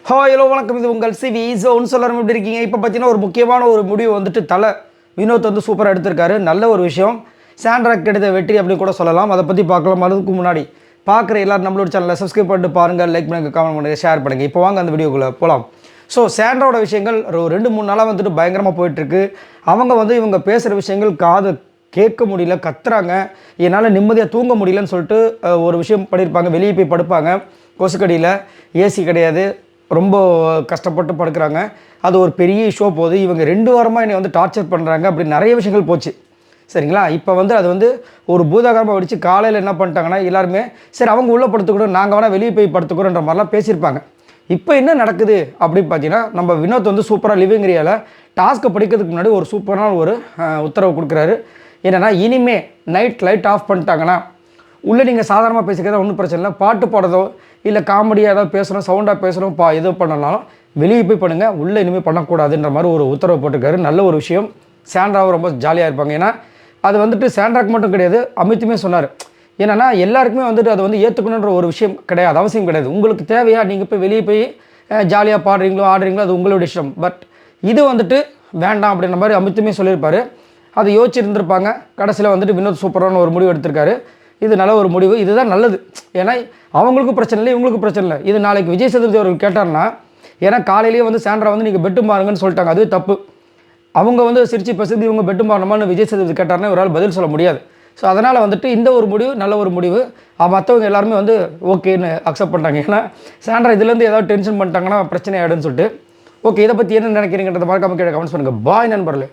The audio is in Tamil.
ஹலோ வணக்கம், இது உங்கள் சிவி ஜோன் சொல்லணும். எப்படி இருக்கீங்க? இப்போ பார்த்தீங்கன்னா ஒரு முக்கியமான ஒரு முடிவு வந்துட்டு வினோத் வந்து சூப்பராக எடுத்திருக்காரு. நல்ல ஒரு விஷயம். சாண்ட்ராக் எடுத்த வெற்றி அப்படின்னு கூட சொல்லலாம். அதை பற்றி பார்க்கலாம். அதுக்கு முன்னாடி பார்க்குற எல்லோரும் நம்மளோட சேனலை சப்ஸ்கிரைப் பண்ணிட்டு பாருங்கள், லைக் பண்ணுங்கள், கமெண்ட் பண்ணுங்கள், ஷேர் பண்ணுங்கள். இப்போ வாங்க அந்த வீடியோக்குள்ளே போகலாம். ஸோ சாண்ட்ராவோட விஷயங்கள் 2-3 நாளாக வந்துட்டு பயங்கரமாக போயிட்டுருக்கு. அவங்க வந்து இவங்க பேசுகிற விஷயங்கள் காது கேட்க முடியல, கத்துறாங்க. என்னால் நிம்மதியாக தூங்க முடியலன்னு சொல்லிட்டு ஒரு விஷயம் பண்ணியிருப்பாங்க. வெளியே போய் படுப்பாங்க, கொசுக்கடியில் ஏசி கிடையாது, ரொம்ப கஷ்டப்பட்டு படுக்கிறாங்க. அது ஒரு பெரிய ஷோ போகுது. இவங்க 2 வாரமாக என்னை வந்து டார்ச்சர் பண்ணுறாங்க அப்படி நிறைய விஷயங்கள் போச்சு. சரிங்களா? இப்போ வந்து அது வந்து ஒரு பூதாகரமாக வெடித்து காலையில் என்ன பண்ணிட்டாங்கன்னா எல்லாருமே சரி அவங்க உள்ளே படுத்துக்கூடும், நாங்கள் வேணால் வெளியே போய் படுத்துக்கிறோன்ற மாதிரிலாம் பேசியிருப்பாங்க. இப்போ என்ன நடக்குது அப்படின்னு பார்த்தீங்கன்னா, நம்ம வினோத் வந்து சூப்பராக லிவிங் ஏரியாவில் டாஸ்க்கை படிக்கிறதுக்கு முன்னாடி ஒரு சூப்பரான ஒரு உத்தரவு கொடுக்குறாரு. என்னென்னா, இனிமேல் நைட் லைட் ஆஃப் பண்ணிட்டாங்கன்னா உள்ளே நீங்கள் சாதாரணமாக பேசிக்கிறதா ஒன்றும் பிரச்சனை இல்லை. பாட்டு பாடுறதோ இல்லை காமெடியாக ஏதாவது பேசணும், சவுண்டாக பேசணும், எது பண்ணனாலும் வெளியே போய் பண்ணுங்கள், உள்ளே இனிமேல் பண்ணக்கூடாதுன்ற மாதிரி ஒரு உத்தரவு போட்டிருக்காரு. நல்ல ஒரு விஷயம். சாண்ட்ராவும் ரொம்ப ஜாலியாக இருப்பாங்க. ஏன்னா அது வந்துட்டு சாண்ட்ராக்கு மட்டும் கிடையாது, அமித்துமே சொன்னார். ஏன்னா எல்லாருக்குமே வந்துட்டு அதை வந்து ஏற்றுக்கணுன்ற ஒரு விஷயம் கிடையாது, அவசியம் கிடையாது. உங்களுக்கு தேவையா நீங்கள் போய் வெளியே போய் ஜாலியாக பாடுறீங்களோ ஆடுறீங்களோ அது உங்களோட இஷ்டம். பட் இது வந்துட்டு வேண்டாம் அப்படின்ற மாதிரி அமித்துமே சொல்லியிருப்பார். அதை யோசிச்சுருந்துருப்பாங்க. கடைசியில் வந்துட்டு வினோத் சூப்பரான ஒரு முடிவு எடுத்திருக்காரு. இது நல்ல ஒரு முடிவு, இதுதான் நல்லது. ஏன்னா அவங்களுக்கும் பிரச்சனை இல்லை, இவங்களுக்கும் பிரச்சனை இல்லை. இது நாளைக்கு விஜய் சேதுபதி அவர்கள் கேட்டார்னா, ஏன்னா காலையிலேயே வந்து சாண்ட்ரா வந்து நீங்கள் பெட்டும் பாருங்கன்னு சொல்லிட்டாங்க, அதுவே தப்பு. அவங்க வந்து சிரிச்சு பேசுறது இவங்க பெட்டும் பாருமான்னு விஜய் சேதுபதி கேட்டார்னா இவரால் பதில் சொல்ல முடியாது. ஸோ அதனால் வந்துட்டு இந்த ஒரு முடிவு நல்ல ஒரு முடிவு. மற்றவங்க எல்லாருமே வந்து ஓகேன்னு அக்செப்ட் பண்ணிட்டாங்க. ஏன்னா சாண்ட்ரா இதுலேருந்து ஏதாவது டென்ஷன் பண்ணிட்டாங்கன்னா பிரச்சனை ஆகிடுன்னு சொல்லிட்டு. ஓகே, இதை பற்றி என்ன நினைக்கிறீங்கன்றத மறக்காம கீழே கமெண்ட்ஸ் பண்ணுங்கள். பாய் நண்பர்களே.